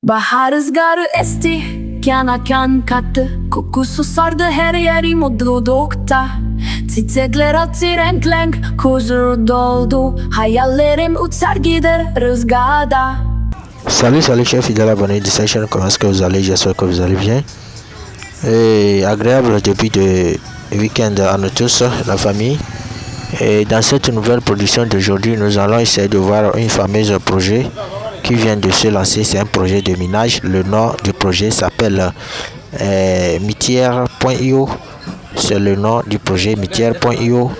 Bahar rüzgarı esti, kana kan kattı. Kokusu sardı her yeri mutlulukta. Çiçekler açtı renk renk, huzur doldu. Hayallerim uçar gider rüzgarda. Salut chers fidèles abonnés de cette chaîne, comment est-ce que vous allez? J'espère que vous allez bien. Et agréable début de week-end à nous tous, la famille. Et dans cette nouvelle production d'aujourd'hui, nous allons essayer de voir un fameux projet qui vient de se lancer. C'est un projet de minage. Le nom du projet s'appelle Mitière.io. C'est le nom du projet Mitière.io.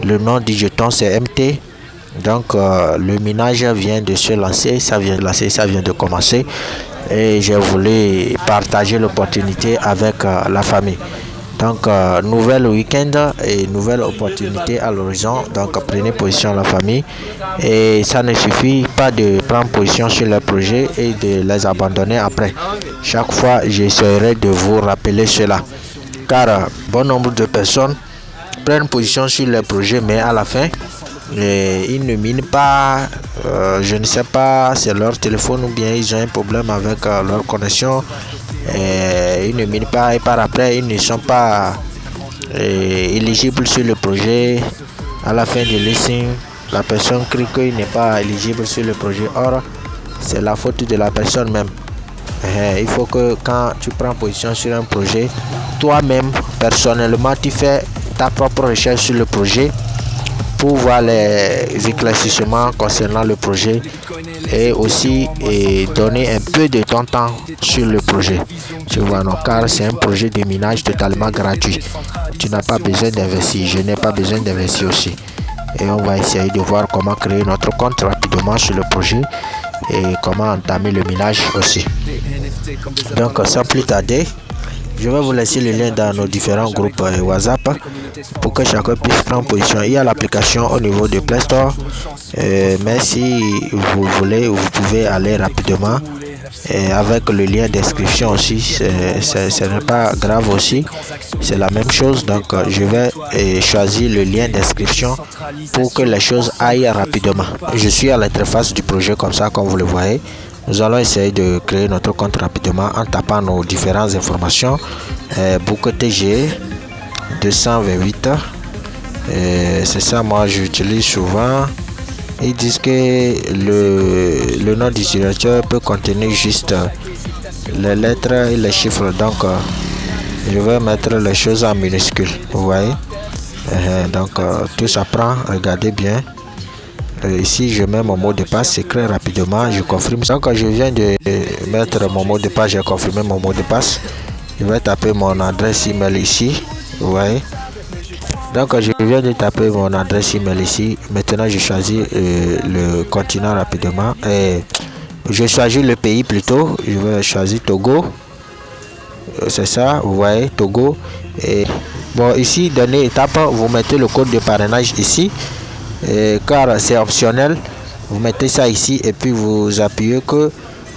Le nom du jeton c'est MT. Donc le minage vient de se lancer, ça vient de commencer et j'ai voulu partager l'opportunité avec la famille. Donc nouvel week-end et nouvelle opportunité à l'horizon. Donc prenez position la famille et ça ne suffit pas de prendre position sur le projet et de les abandonner après. Chaque fois j'essaierai de vous rappeler cela car bon nombre de personnes prennent position sur le projet mais à la fin ils ne minent pas, je ne sais pas, c'est leur téléphone ou bien ils ont un problème avec leur connexion. Ils ne minent pas et par après ils ne sont pas éligibles sur le projet. À la fin du listing, la personne crie qu'il n'est pas éligible sur le projet. Or, c'est la faute de la personne même. Il faut que quand tu prends position sur un projet, toi-même, personnellement, tu fais ta propre recherche sur le projet pour voir les éclaircissements concernant le projet et aussi donner un peu de ton temps sur le projet. Tu vois, non, car c'est un projet de minage totalement gratuit. Tu n'as pas besoin d'investir, je n'ai pas besoin d'investir aussi. Et on va essayer de voir comment créer notre compte rapidement sur le projet et comment entamer le minage aussi. Donc sans plus tarder, je vais vous laisser le lien dans nos différents groupes WhatsApp pour que chacun puisse prendre position. Il y a l'application au niveau de Play Store, mais si vous voulez, vous pouvez aller rapidement avec le lien d'inscription aussi. Ce n'est pas grave aussi, c'est la même chose. Donc je vais choisir le lien d'inscription pour que les choses aillent rapidement. Je suis à l'interface du projet comme ça, comme vous le voyez. Nous allons essayer de créer notre compte rapidement en tapant nos différentes informations. Book TG 228. C'est ça, moi j'utilise souvent. Ils disent que le nom d'utilisateur peut contenir juste les lettres et les chiffres. Donc je vais mettre les choses en minuscules. Vous voyez. Donc tout ça prend. Regardez bien. Ici je mets mon mot de passe secret rapidement, je confirme. Donc je viens de mettre mon mot de passe, j'ai confirmé mon mot de passe. Je vais taper mon adresse email ici, vous voyez. Donc je viens de taper mon adresse email ici. Maintenant je choisis le continent rapidement et je choisis le pays plutôt. Je vais choisir Togo. C'est ça, vous voyez, Togo. Et bon, ici dernière étape, vous mettez le code de parrainage ici. Car c'est optionnel, vous mettez ça ici et puis vous appuyez que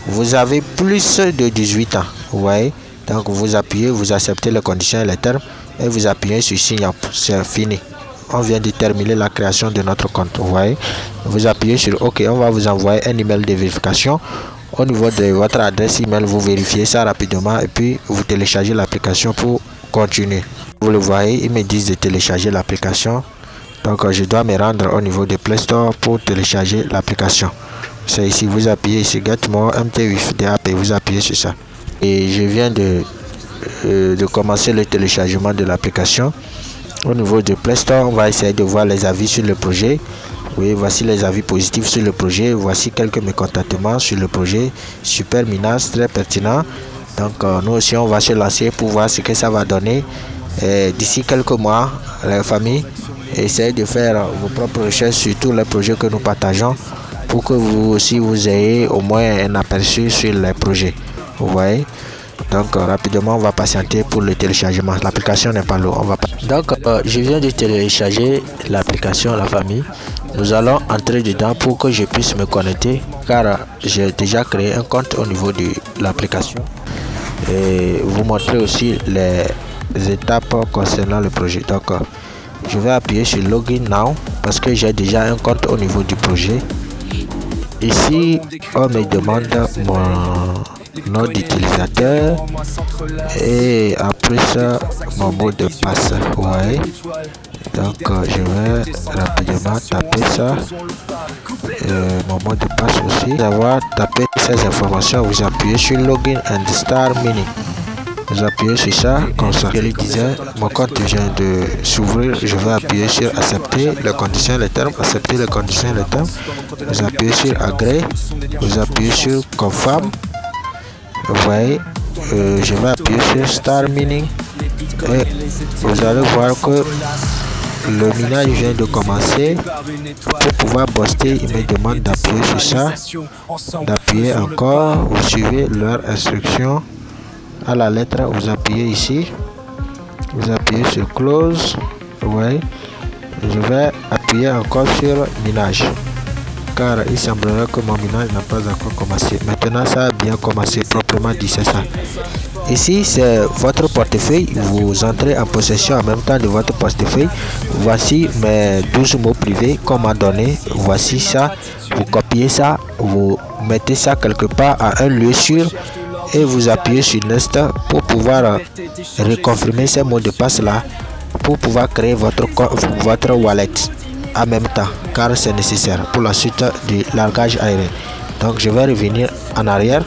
vous avez plus de 18 ans, vous voyez. Donc vous appuyez, vous acceptez les conditions et les termes et vous appuyez sur sign up. C'est fini, on vient de terminer la création de notre compte, vous voyez. Vous appuyez sur OK, on va vous envoyer un email de vérification au niveau de votre adresse email. Vous vérifiez ça rapidement et puis vous téléchargez l'application pour continuer. Vous le voyez, ils me disent de télécharger l'application. Donc je dois me rendre au niveau de Play Store pour télécharger l'application. C'est ici, vous appuyez ici Get More MT DAP et vous appuyez sur ça. Et je viens de commencer le téléchargement de l'application. Au niveau de Play Store, on va essayer de voir les avis sur le projet. Oui, voici les avis positifs sur le projet. Voici quelques mécontentements sur le projet. Super minage, très pertinent. Donc nous aussi on va se lancer pour voir ce que ça va donner. D'ici quelques mois, la famille, essayez de faire vos propres recherches sur tous les projets que nous partageons pour que vous aussi vous ayez au moins un aperçu sur les projets. Vous voyez. Donc rapidement on va patienter pour le téléchargement. L'application n'est pas lourde. Donc je viens de télécharger l'application la famille. Nous allons entrer dedans pour que je puisse me connecter car j'ai déjà créé un compte au niveau de l'application. Et vous montrer aussi les étapes concernant le projet. Donc je vais appuyer sur Login Now parce que j'ai déjà un compte au niveau du projet. Ici, on me demande nom d'utilisateur et après ça mon mot de passe. Ouais. Donc je vais rapidement taper ça. Mon mot de passe aussi. D'avoir tapé ces informations, vous appuyez sur Login and Start Mini. Vous appuyez sur ça, comme ça. Je lui disais, mon compte vient de s'ouvrir. Je vais appuyer sur accepter les conditions et les termes. Accepter les conditions et les termes. Vous appuyez sur agree. Vous appuyez sur confirm. Vous voyez, je vais appuyer sur Start Mining. Et vous allez voir que le minage vient de commencer. Pour pouvoir booster, il me demande d'appuyer sur ça, d'appuyer encore. Vous suivez leurs instructions à la lettre. Vous appuyez ici, vous appuyez sur close. Ouais, je vais appuyer encore sur minage car il semblerait que mon minage n'a pas encore commencé. Maintenant ça a bien commencé, proprement dit, c'est ça. Ici c'est votre portefeuille, vous entrez en possession en même temps de votre portefeuille. Voici mes 12 mots privés qu'on m'a donné. Voici ça, vous copiez ça, vous mettez ça quelque part à un lieu sûr et vous appuyez sur Next pour pouvoir reconfirmer ces mots de passe là, pour pouvoir créer votre wallet en même temps, car c'est nécessaire pour la suite du largage aérien. Donc je vais revenir en arrière.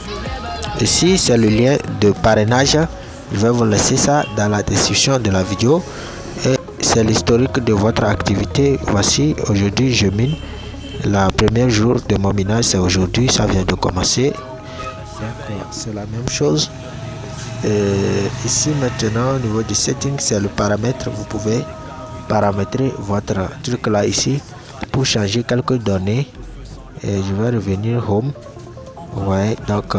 Ici c'est le lien de parrainage. Je vais vous laisser ça dans la description de la vidéo et c'est l'historique de votre activité. Voici, aujourd'hui je mine. Le premier jour de mon minage c'est aujourd'hui, ça vient de commencer. C'est la même chose. Ici maintenant au niveau du setting c'est le paramètre. Vous pouvez paramétrer votre truc là ici pour changer quelques données. Et je vais revenir home. Ouais, donc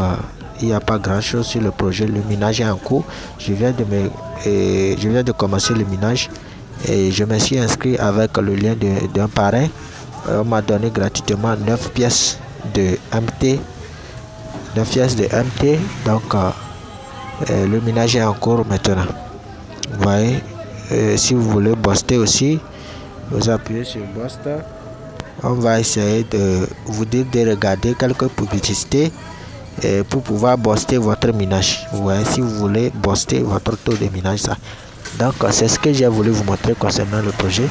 il n'y a pas grand chose sur le projet. Le minage est en cours. Je viens de commencer le minage et je me suis inscrit avec le lien d'un parrain. On m'a donné gratuitement 9 pièces de MT. 9 pièces de MT. Donc le minage est en cours maintenant. Vous voyez, si vous voulez booster aussi, vous appuyez sur boost. On va essayer de vous dire de regarder quelques publicités pour pouvoir booster votre minage. Vous voyez, si vous voulez booster votre taux de minage, ça. Donc c'est ce que j'ai voulu vous montrer concernant le projet.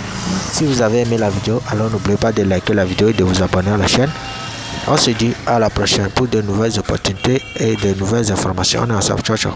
Si vous avez aimé la vidéo, alors n'oubliez pas de liker la vidéo et de vous abonner à la chaîne. On se dit à la prochaine pour de nouvelles opportunités et de nouvelles informations. On est ensemble. Ciao, ciao.